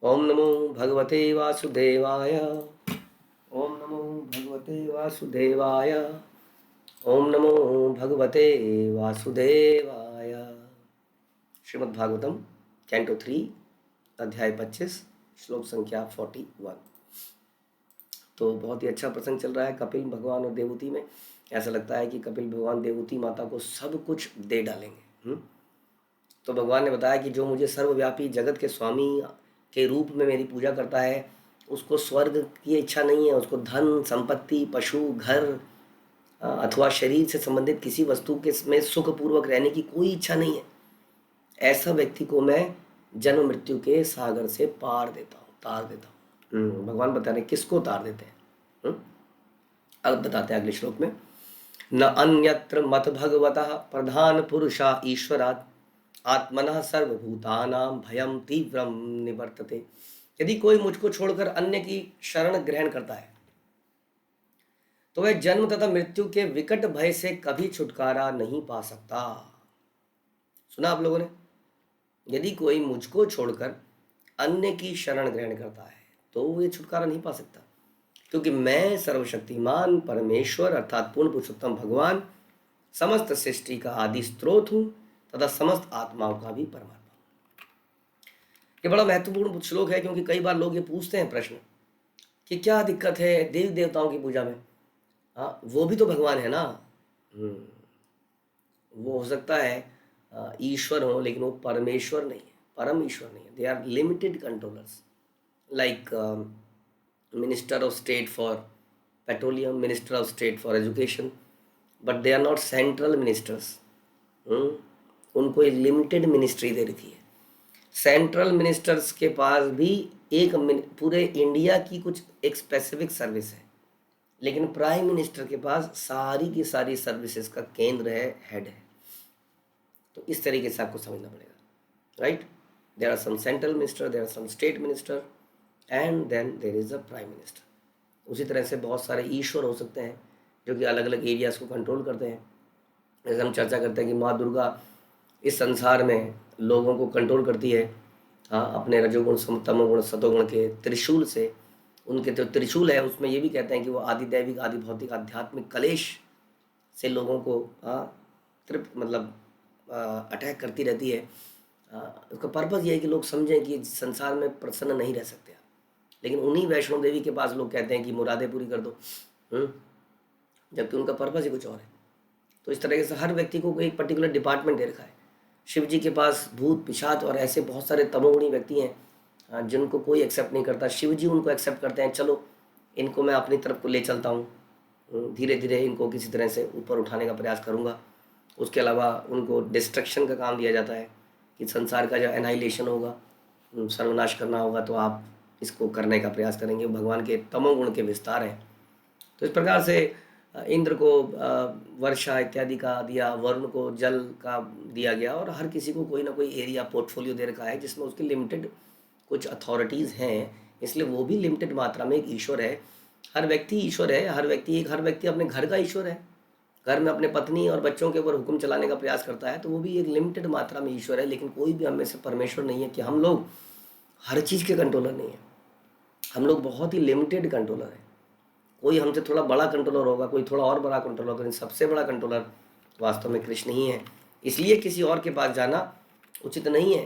ओम नमो भगवते वासुदेवाय। ओम नमो भगवते वासुदेवाय। ओम नमो भगवते वासुदेवाय। श्रीमद् भागवतम कैंटो 3 अध्याय 25 श्लोक संख्या 41। तो बहुत ही अच्छा प्रसंग चल रहा है कपिल भगवान और देवहूति में। ऐसा लगता है कि कपिल भगवान देवहूति माता को सब कुछ दे डालेंगे। तो भगवान ने बताया कि जो मुझे सर्वव्यापी जगत के स्वामी के रूप में मेरी पूजा करता है, उसको स्वर्ग की इच्छा नहीं है, उसको धन संपत्ति पशु घर अथवा शरीर से संबंधित किसी वस्तु के में सुखपूर्वक रहने की कोई इच्छा नहीं है। ऐसा व्यक्ति को मैं जन्म मृत्यु के सागर से पार देता हूँ, तार देता हूँ। भगवान बता रहे किसको तार देते हैं। अब बताते हैं अगले श्लोक में। न अन्यत्र मत भगवतः प्रधान पुरुषा ईश्वरात् आत्मनः सर्वभूतानां भयम तीव्रम निवर्तते। यदि कोई मुझको छोड़कर अन्य की शरण ग्रहण करता है तो वह जन्म तथा मृत्यु के विकट भय से कभी छुटकारा नहीं पा सकता। सुना आप लोगों ने? यदि कोई मुझको छोड़कर अन्य की शरण ग्रहण करता है तो वो ये छुटकारा नहीं पा सकता, क्योंकि मैं सर्वशक्तिमान परमेश्वर अर्थात पूर्ण पुरुषोत्तम भगवान समस्त सृष्टि का आदि स्रोत हूँ तथा समस्त आत्माओं का भी परमात्मा। ये बड़ा महत्वपूर्ण श्लोक है, क्योंकि कई बार लोग ये पूछते हैं प्रश्न कि क्या दिक्कत है देवी देवताओं की पूजा में। हाँ, वो भी तो भगवान है ना। वो हो सकता है ईश्वर हो, लेकिन वो परमेश्वर नहीं है, परम ईश्वर नहीं है। They are limited controllers, like minister of state for petroleum, minister of state for education, but they are not central ministers. उनको एक लिमिटेड मिनिस्ट्री दे रखी है। सेंट्रल मिनिस्टर्स के पास भी एक पूरे इंडिया की कुछ एक स्पेसिफिक सर्विस है, लेकिन प्राइम मिनिस्टर के पास सारी की सारी सर्विसेज का केंद्र है, हेड है। तो इस तरीके से आपको समझना पड़ेगा, right? There are some central minister, there are some state minister, and then there is a prime minister. उसी तरह से बहुत सारे ईश्वर हो सकते हैं जो कि अलग अलग एरियाज़ को कंट्रोल करते हैं। जैसे हम चर्चा करते हैं कि माँ दुर्गा इस संसार में लोगों को कंट्रोल करती है, हाँ, अपने रजोगुण तमोगुण सतोगुण के त्रिशूल से। उनके जो त्रिशूल है उसमें ये भी कहते हैं कि वो आदि दैविक आदि भौतिक आध्यात्मिक कलेश से लोगों को तृप्त मतलब अटैक करती रहती है। उसका पर्पज़ ये है कि लोग समझें कि संसार में प्रसन्न नहीं रह सकते आप। लेकिन उन्हीं वैष्णो देवी के पास लोग कहते हैं कि मुरादें पूरी कर दो, जबकि उनका पर्पज़ ही कुछ और है। तो इस तरीके से हर व्यक्ति को एक पर्टिकुलर डिपार्टमेंट दे रखा है। शिव जी के पास भूत पिशाच और ऐसे बहुत सारे तमोगुणी व्यक्ति हैं जिनको कोई एक्सेप्ट नहीं करता। शिव जी उनको एक्सेप्ट करते हैं, चलो इनको मैं अपनी तरफ को ले चलता हूँ, धीरे धीरे इनको किसी तरह से ऊपर उठाने का प्रयास करूँगा। उसके अलावा उनको डिस्ट्रक्शन का काम दिया जाता है कि संसार का जो एनाइलेशन होगा, सर्वनाश करना होगा, तो आप इसको करने का प्रयास करेंगे। भगवान के तमोगुण के विस्तार हैं। तो इस प्रकार से इंद्र को वर्षा इत्यादि का दिया, वरुण को जल का दिया गया, और हर किसी को कोई ना कोई एरिया पोर्टफोलियो दे रखा है जिसमें उसकी लिमिटेड कुछ अथॉरिटीज़ हैं। इसलिए वो भी लिमिटेड मात्रा में एक ईश्वर है। हर व्यक्ति ईश्वर है, हर व्यक्ति अपने घर का ईश्वर है। घर में अपने पत्नी और बच्चों के ऊपर हुक्म चलाने का प्रयास करता है, तो वो भी एक लिमिटेड मात्रा में ईश्वर है। लेकिन कोई भी हम में से परमेश्वर नहीं है कि हम लोग हर चीज़ के कंट्रोलर नहीं हैं। हम लोग बहुत ही लिमिटेड कंट्रोलर हैं। कोई हमसे थोड़ा बड़ा कंट्रोलर होगा, कोई थोड़ा और बड़ा कंट्रोलर होगा, लेकिन सबसे बड़ा कंट्रोलर वास्तव में कृष्ण ही है। इसलिए किसी और के पास जाना उचित नहीं है।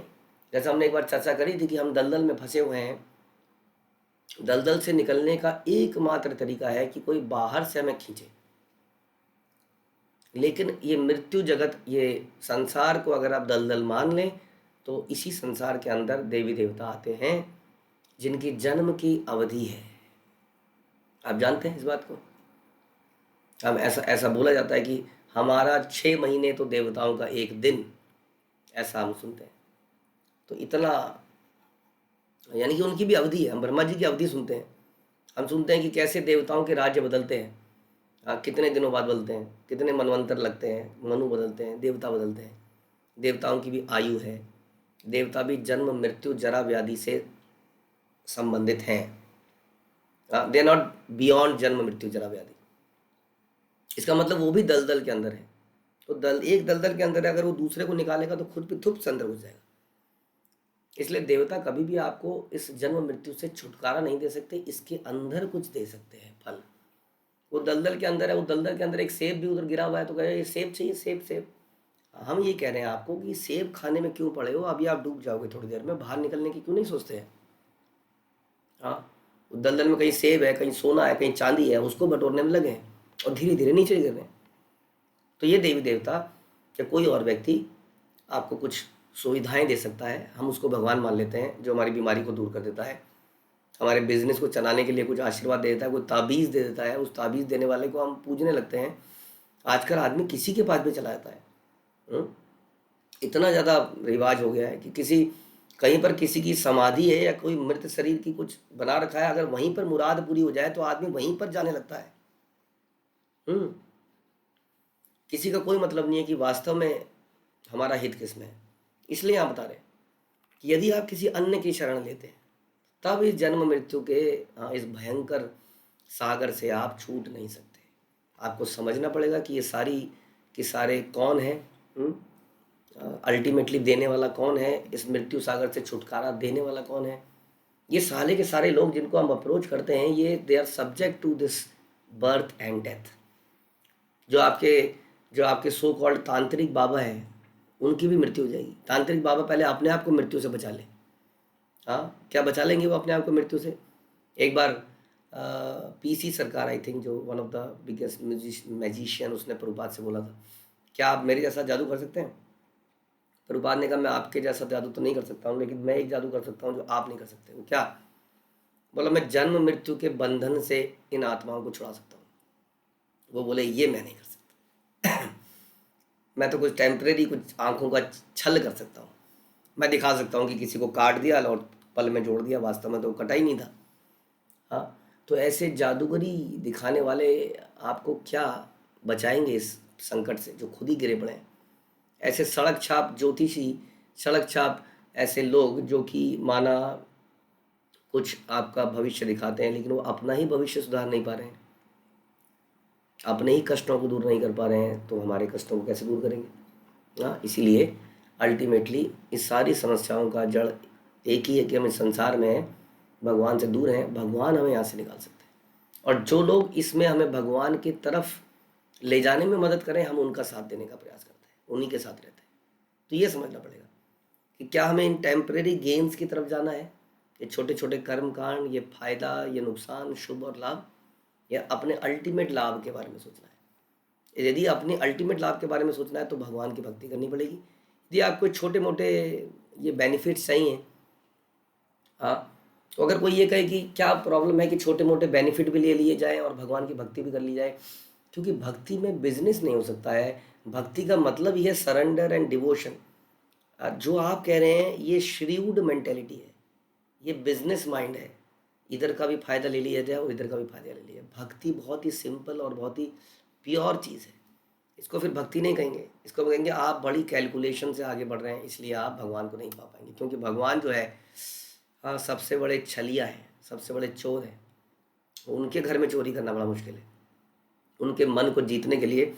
जैसा हमने एक बार चर्चा करी थी कि हम दलदल में फंसे हुए हैं। दलदल से निकलने का एकमात्र तरीका है कि कोई बाहर से हमें खींचे। लेकिन ये मृत्यु जगत, ये संसार को अगर आप दलदल मान लें, तो इसी संसार के अंदर देवी देवता आते हैं जिनकी जन्म की अवधि है। आप जानते हैं इस बात को? हम ऐसा बोला जाता है कि हमारा 6 महीने तो देवताओं का एक दिन, ऐसा हम सुनते हैं। तो इतना, यानी कि उनकी भी अवधि है। हम ब्रह्मा जी की अवधि सुनते हैं। हम सुनते हैं कि कैसे देवताओं के राज्य बदलते हैं, कितने दिनों बाद बदलते हैं, कितने मनवंतर लगते हैं, मनु बदलते हैं, देवता बदलते हैं। देवताओं की भी आयु है। देवता भी जन्म मृत्यु जरा व्याधि से संबंधित हैं। दे आर नॉट बियॉन्ड जन्म मृत्यु जरा व्याधि। इसका मतलब वो भी दलदल के अंदर है। तो एक दलदल के अंदर है, अगर वो दूसरे को निकालेगा तो खुद पे थुप से अंदर घुस जाएगा। इसलिए देवता कभी भी आपको इस जन्म मृत्यु से छुटकारा नहीं दे सकते, इसके अंदर कुछ दे सकते हैं फल। वो दलदल के अंदर है, वो दलदल के अंदर एक सेब भी उधर गिरा हुआ है, तो कहे ये सेब चाहिए, सेब सेब। हम ये कह रहे हैं आपको कि सेब खाने में क्यों पड़े हो, अभी आप डूब जाओगे थोड़ी देर में, बाहर निकलने की क्यों नहीं सोचते हैं। हाँ, वो दलदल में कहीं सेब है, कहीं सोना है, कहीं चांदी है, उसको बटोरने में लगे हैं और धीरे धीरे नीचे गिर रहे हैं। तो ये देवी देवता या कोई और व्यक्ति आपको कुछ सुविधाएं दे सकता है, हम उसको भगवान मान लेते हैं, जो हमारी बीमारी को दूर कर देता है, हमारे बिजनेस को चलाने के लिए कुछ आशीर्वाद दे देता है, कोई ताबीज़ दे देता है, उस ताबीज़ देने वाले को हम पूजने लगते हैं। आजकल आदमी किसी के पास भी चला जाता है। हम्म? इतना ज़्यादा रिवाज हो गया है कि किसी कहीं पर किसी की समाधि है या कोई मृत शरीर की कुछ बना रखा है, अगर वहीं पर मुराद पूरी हो जाए तो आदमी वहीं पर जाने लगता है। हम्म किसी का कोई मतलब नहीं है कि वास्तव में हमारा हित किसमें है। इसलिए आप बता रहे हैं कि यदि आप किसी अन्य की शरण लेते हैं, तब इस जन्म मृत्यु के इस भयंकर सागर से आप छूट नहीं सकते। आपको समझना पड़ेगा कि ये सारी कि सारे कौन है, अल्टीमेटली देने वाला कौन है, इस मृत्यु सागर से छुटकारा देने वाला कौन है। ये सारे के सारे लोग जिनको हम अप्रोच करते हैं, ये they are subject to this birth and death. जो आपके जो आपके सो कॉल्ड तांत्रिक बाबा हैं, उनकी भी मृत्यु हो जाएगी। तांत्रिक बाबा पहले अपने आप को मृत्यु से बचा ले। हाँ, क्या बचा लेंगे वो अपने आप को मृत्यु से। एक बार पीसी सरकार, आई थिंक, जो one of the biggest magician, उसने प्रभुपाद से बोला था, क्या आप मेरे जैसा जादू कर सकते हैं। प्रभुपाद ने कहा, मैं आपके जैसा जादू तो नहीं कर सकता हूँ, लेकिन मैं एक जादू कर सकता हूँ जो आप नहीं कर सकते। वो क्या? बोला, मैं जन्म मृत्यु के बंधन से इन आत्माओं को छुड़ा सकता हूँ। वो बोले, ये मैं नहीं कर सकता। मैं तो कुछ टेम्परेरी, कुछ आंखों का छल कर सकता हूँ। मैं दिखा सकता हूँ कि किसी को काट दिया और पल में जोड़ दिया, वास्तव में तो कटा ही नहीं था। हाँ, तो ऐसे जादूगरी दिखाने वाले आपको क्या बचाएंगे इस संकट से, जो खुद ही गिरे पड़े हैं। ऐसे सड़क छाप ज्योतिषी, सड़क छाप ऐसे लोग जो कि माना कुछ आपका भविष्य दिखाते हैं, लेकिन वो अपना ही भविष्य सुधार नहीं पा रहे हैं, अपने ही कष्टों को दूर नहीं कर पा रहे हैं, तो हमारे कष्टों को कैसे दूर करेंगे। हाँ, इसीलिए अल्टीमेटली इस सारी समस्याओं का जड़ एक ही है कि हम इस संसार में हैं, भगवान से दूर हैं, भगवान हमें यहाँ से निकाल सकते हैं। और जो लोग इसमें हमें भगवान की तरफ ले जाने में मदद करें, हम उनका साथ देने का प्रयास करते हैं, उन्हीं के साथ रहते हैं। तो ये समझना पड़ेगा कि क्या हमें इन टेम्परेरी गेन्स की तरफ जाना है, ये छोटे छोटे कर्म कांड, ये फायदा, ये नुकसान, शुभ और लाभ, या अपने अल्टीमेट लाभ के बारे में सोचना है। यदि अपने अल्टीमेट लाभ के बारे में सोचना है तो भगवान की भक्ति करनी पड़ेगी। यदि आपको छोटे मोटे ये बेनिफिट्स चाहिए, हाँ, तो अगर कोई ये कहे कि क्या प्रॉब्लम है कि छोटे मोटे बेनिफिट भी ले लिए जाए और भगवान की भक्ति भी कर ली जाए, क्योंकि भक्ति में बिजनेस नहीं हो सकता है। भक्ति का मतलब ही है सरेंडर एंड डिवोशन। जो आप कह रहे हैं ये श्रीवुड मेंटेलिटी है, ये बिजनेस माइंड है, इधर का भी फायदा ले लिया जाए और इधर का भी फायदा ले लिया। भक्ति बहुत ही सिंपल और बहुत ही प्योर चीज़ है। इसको फिर भक्ति नहीं कहेंगे, इसको कहेंगे आप बड़ी कैलकुलेशन से आगे बढ़ रहे हैं, इसलिए आप भगवान को नहीं पा पाएंगे। क्योंकि भगवान जो है, हाँ, सबसे बड़े छलिया हैं, सबसे बड़े चोर हैं। उनके घर में चोरी करना बड़ा मुश्किल है। उनके मन को जीतने के लिए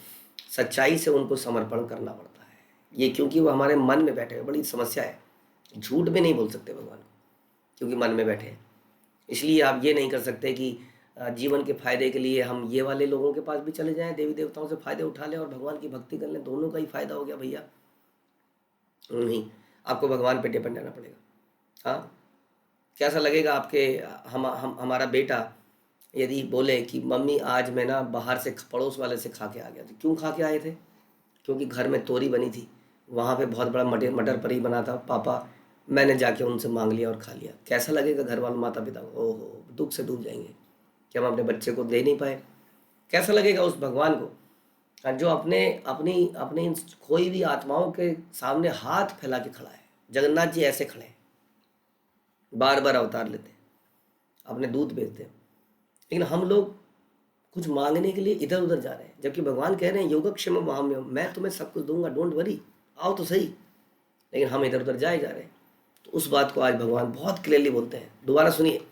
सच्चाई से उनको समर्पण करना पड़ता है। ये क्योंकि वो हमारे मन में बैठे हुए, बड़ी समस्या है। झूठ में नहीं बोल सकते भगवान को, क्योंकि मन में बैठे हैं। इसलिए आप ये नहीं कर सकते कि जीवन के फायदे के लिए हम ये वाले लोगों के पास भी चले जाएं, देवी देवताओं से फायदे उठा लें और भगवान की भक्ति कर लें, दोनों का ही फायदा हो गया भैया। नहीं, आपको भगवान पे डिपेंड रहना पड़ेगा। हाँ, कैसा लगेगा आपके, हम हमारा बेटा यदि बोले कि मम्मी आज मैं ना बाहर से पड़ोस वाले से खा के आ गया। तो क्यों खा के आए थे? क्योंकि घर में तोरी बनी थी, वहाँ पे बहुत बड़ा मटर मटर पनीर बना था पापा, मैंने जाके उनसे मांग लिया और खा लिया। कैसा लगेगा घर वालों, माता पिता को? ओहो, दुख से डूब जाएंगे कि हम अपने बच्चे को दे नहीं पाए। कैसा लगेगा उस भगवान को जो अपने अपनी अपनी खोई हुई आत्माओं के सामने हाथ फैला के खड़ा है। जगन्नाथ जी ऐसे खड़े हैं, बार बार अवतार लेते हैं, अपने दूध भेजते हैं, लेकिन हम लोग कुछ मांगने के लिए इधर उधर जा रहे हैं, जबकि भगवान कह रहे हैं योगक्षेम वहाम्यम, मैं तुम्हें सब कुछ दूंगा, डोंट वरी, आओ तो सही। लेकिन हम इधर उधर जाए जा रहे हैं। तो उस बात को आज भगवान बहुत क्लियरली बोलते हैं। दोबारा सुनिए,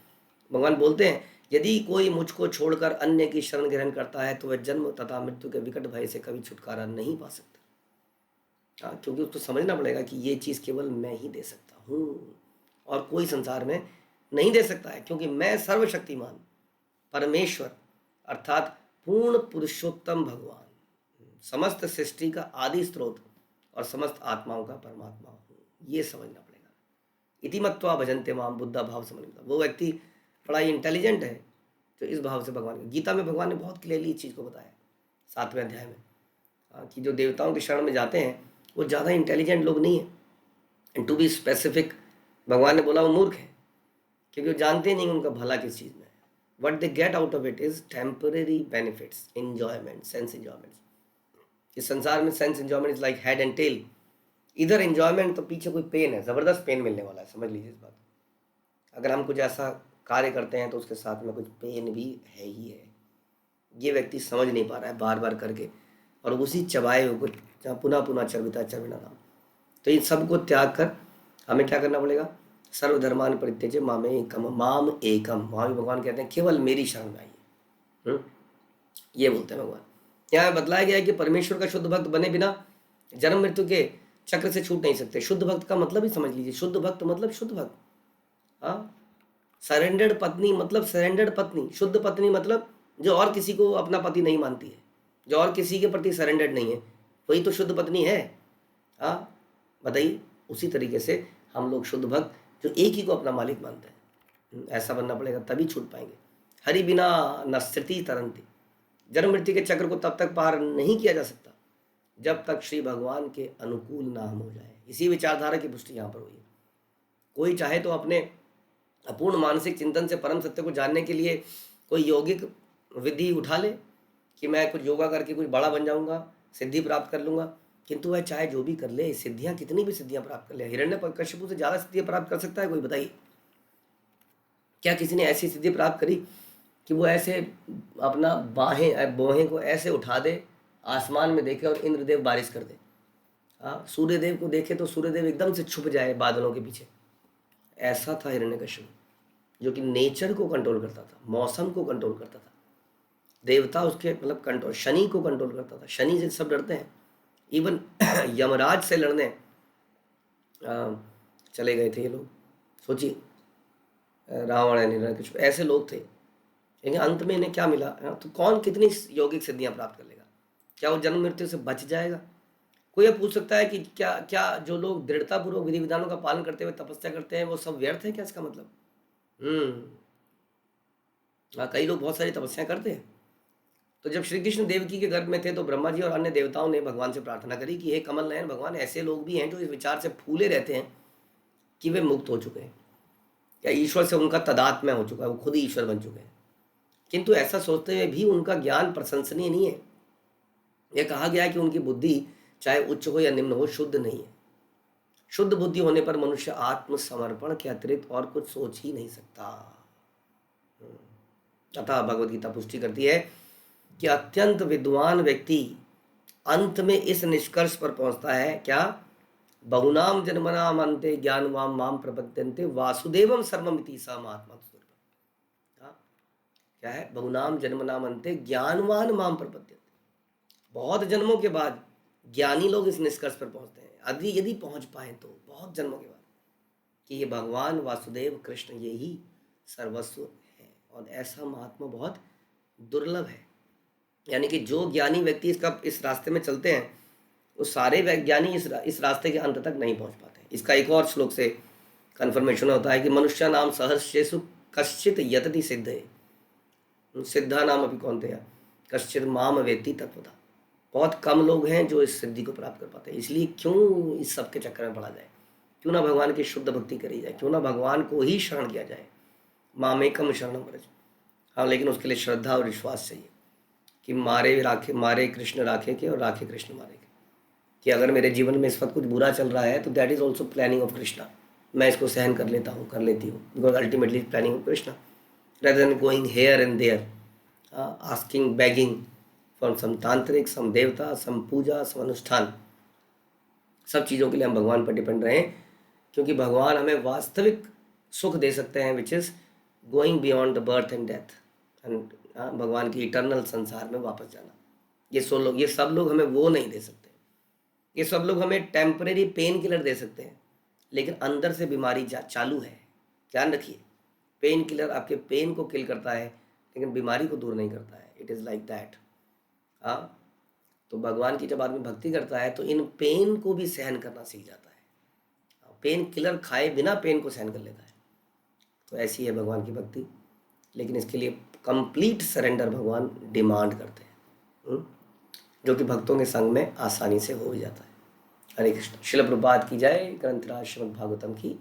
भगवान बोलते हैं, यदि कोई मुझको छोड़कर अन्य की शरण ग्रहण करता है तो वह जन्म तथा मृत्यु के विकट भय से कभी छुटकारा नहीं पा सकता। हाँ, क्योंकि उसको समझना पड़ेगा कि ये चीज़ केवल मैं ही दे सकता हूँ। और कोई संसार में नहीं दे सकता है, क्योंकि मैं सर्वशक्तिमान परमेश्वर अर्थात पूर्ण पुरुषोत्तम भगवान समस्त सृष्टि का आदि स्रोत और समस्त आत्माओं का परमात्मा हूँ। ये समझना पड़ेगा। इति मत्वा भजन्ते माम बुद्धा भाव समन्विता। वो व्यक्ति बड़ा ही इंटेलिजेंट है तो इस भाव से भगवान, गीता में भगवान ने बहुत क्लियरली इस चीज़ को बताया 7वें अध्याय में, कि जो देवताओं की शरण में जाते हैं वो ज़्यादा इंटेलिजेंट लोग नहीं है। एंड टू बी स्पेसिफिक, भगवान ने बोला वो मूर्ख है, क्योंकि वो जानते नहीं उनका भला किस चीज़ में है। What they get out of it is temporary benefits, enjoyment, sense enjoyments. इस संसार में sense enjoyment is like head and tail. इधर इंजॉयमेंट तो पीछे कोई पेन है, ज़बरदस्त पेन मिलने वाला है, समझ लीजिए इस बात। अगर हम कुछ ऐसा कार्य करते हैं तो उसके साथ में कुछ पेन भी है ही है। ये व्यक्ति समझ नहीं पा रहा है बार बार करके, और उसी चबाए हुए को जहाँ पुनः पुनः चर्विता चर्विणा नाम। तो इन सबको त्याग कर हमें क्या करना पड़ेगा? सर्वधर्मान परित्यज्य माम एकम, माम एकम। वहाँ भी भगवान कहते हैं केवल मेरी शरण में आइए। ये बोलते हैं भगवान। यहाँ बतलाया गया है कि परमेश्वर का शुद्ध भक्त बने बिना जन्म मृत्यु के चक्र से छूट नहीं सकते। शुद्ध भक्त का मतलब ही समझ लीजिए, शुद्ध भक्त मतलब शुद्ध भक्त। हाँ, सरेंडर्ड पत्नी मतलब सरेंडर्ड पत्नी। शुद्ध पत्नी मतलब जो और किसी को अपना पति नहीं मानती है, जो और किसी के प्रति सरेंडर्ड नहीं है, वही तो शुद्ध पत्नी है। हाँ बताइए। उसी तरीके से हम लोग शुद्ध भक्त जो एक ही को अपना मालिक मानते हैं, ऐसा बनना पड़ेगा, तभी छूट पाएंगे। हरि बिना न स्थिति तरंती। जन्म मृत्यु के चक्र को तब तक पार नहीं किया जा सकता जब तक श्री भगवान के अनुकूल ना हम हो जाए। इसी विचारधारा की पुष्टि यहाँ पर हुई है। कोई चाहे तो अपने अपूर्ण मानसिक चिंतन से परम सत्य को जानने के लिए कोई यौगिक विधि उठा ले कि मैं कुछ योगा करके कुछ बड़ा बन जाऊंगा, सिद्धि प्राप्त कर लूंगा, किंतु वह चाहे जो भी कर ले, सिद्धियां कितनी भी सिद्धियां प्राप्त कर ले, हिरण्यकशिपु से ज़्यादा सिद्धियां प्राप्त कर सकता है कोई? बताइए, क्या किसी ने ऐसी सिद्धि प्राप्त करी कि वो ऐसे अपना बाहें बोहें को ऐसे उठा दे, आसमान में देखे और इंद्रदेव बारिश कर दे? हाँ, सूर्यदेव को देखे तो सूर्यदेव एकदम से छुप जाए बादलों के पीछे। ऐसा था हिरण्यकशिपु, जो कि नेचर को कंट्रोल करता था, मौसम को कंट्रोल करता था। देवता उसके मतलब कंट्रोल, शनि को कंट्रोल करता था। शनि से सब डरते हैं। इवन यमराज से लड़ने चले गए थे ये लोग। सोचिए, रावण है, हिरण्यकशिपु, ऐसे लोग थे, लेकिन अंत में इन्हें क्या मिला? तो कौन कितनी यौगिक सिद्धियां प्राप्त कर लेगा? क्या वो जन्म मृत्यु से बच जाएगा? कोई ये पूछ सकता है कि क्या क्या जो लोग दृढ़तापूर्वक विधि विधानों का पालन करते हुए तपस्या करते हैं वो सब व्यर्थ है क्या? इसका मतलब हाँ, कई लोग बहुत सारी तपस्या करते हैं। तो जब श्री कृष्ण देवकी के गर्भ में थे तो ब्रह्मा जी और अन्य देवताओं ने भगवान से प्रार्थना करी कि हे कमल नयन भगवान, ऐसे लोग भी हैं जो इस विचार से फूले रहते हैं कि वे मुक्त हो चुके हैं, या ईश्वर से उनका तदात्म्य हो चुका है, वो खुद ही ईश्वर बन चुके हैं, किंतु ऐसा सोचते हुए भी उनका ज्ञान प्रशंसनीय नहीं है। यह कहा गया है कि उनकी बुद्धि चाहे उच्च हो या निम्न हो, शुद्ध नहीं है। शुद्ध बुद्धि होने पर मनुष्य आत्मसमर्पण के अतिरिक्त और कुछ सोच ही नहीं सकता। अतः भगवत गीता पुष्टि करती है कि अत्यंत विद्वान व्यक्ति अंत में इस निष्कर्ष पर पहुंचता है, क्या? बहुनाम जन्मनाम अंते ज्ञानवाम माम प्रपद्यन्ते वासुदेवम सर्वमिति स महात्मा। क्या है? बहुनाम जन्मनाम अंते ज्ञानवान माम प्रपद्यन्ते। बहुत जन्मों के बाद ज्ञानी लोग इस निष्कर्ष पर पहुंचते हैं, यदि पहुंच पाए तो बहुत जन्मों के बाद, कि ये भगवान वासुदेव कृष्ण ये ही सर्वस्व है। और ऐसा महात्मा बहुत दुर्लभ है। यानी कि जो ज्ञानी व्यक्ति इस रास्ते में चलते हैं, वो सारे वैज्ञानिक इस रास्ते के अंत तक नहीं पहुंच पाते। इसका एक और श्लोक से कन्फर्मेशन होता है कि मनुष्य नाम सहस्रेषु कश्चित यतति सिद्धे सिद्धा नाम अभी कौन थे, कश्चित माम वेत्ति तत्वता। बहुत कम लोग हैं जो इस सिद्धि को प्राप्त कर पाते हैं। इसलिए क्यों इस सब के चक्कर में पड़ा जाए? क्यों ना भगवान की शुद्ध भक्ति करी जाए? क्यों ना भगवान को ही शरण किया जाए? मामेकम शरणम व्रज। हाँ, लेकिन उसके लिए श्रद्धा और विश्वास चाहिए कि मारे कृष्ण राखे के और राखे कृष्ण मारे के। कि अगर मेरे जीवन में इस वक्त कुछ बुरा चल रहा है तो that is also planning of Krishna. मैं इसको सहन कर लेता हूँ, कर लेती हूँ, because ultimately planning of Krishna, rather than going here and there, asking, begging for some तांत्रिक, some देवता, some पूजा, some अनुष्ठान। सब चीज़ों के लिए हम भगवान पर डिपेंड रहें, क्योंकि भगवान हमें वास्तविक सुख दे सकते हैं, which is going beyond the birth and death, and भगवान की इटर्नल संसार में वापस जाना। ये सब लोग हमें वो नहीं दे सकते। ये सब लोग हमें टेम्परेरी पेन किलर दे सकते हैं, लेकिन अंदर से बीमारी चालू है। ध्यान रखिए, पेन किलर आपके पेन को किल करता है लेकिन बीमारी को दूर नहीं करता है। It is like that. हाँ, तो भगवान की जब आदमी भक्ति करता है तो इन पेन को भी सहन करना सीख जाता है। पेन किलर खाए बिना पेन को सहन कर लेता है। तो ऐसी है भगवान की भक्ति, लेकिन इसके लिए कंप्लीट सरेंडर भगवान डिमांड करते हैं, जो कि भक्तों के संग में आसानी से हो जाता है। हरे कृष्ण। श्रील प्रभुपाद की जय। ग्रंथराज श्रीमद् भागवतम की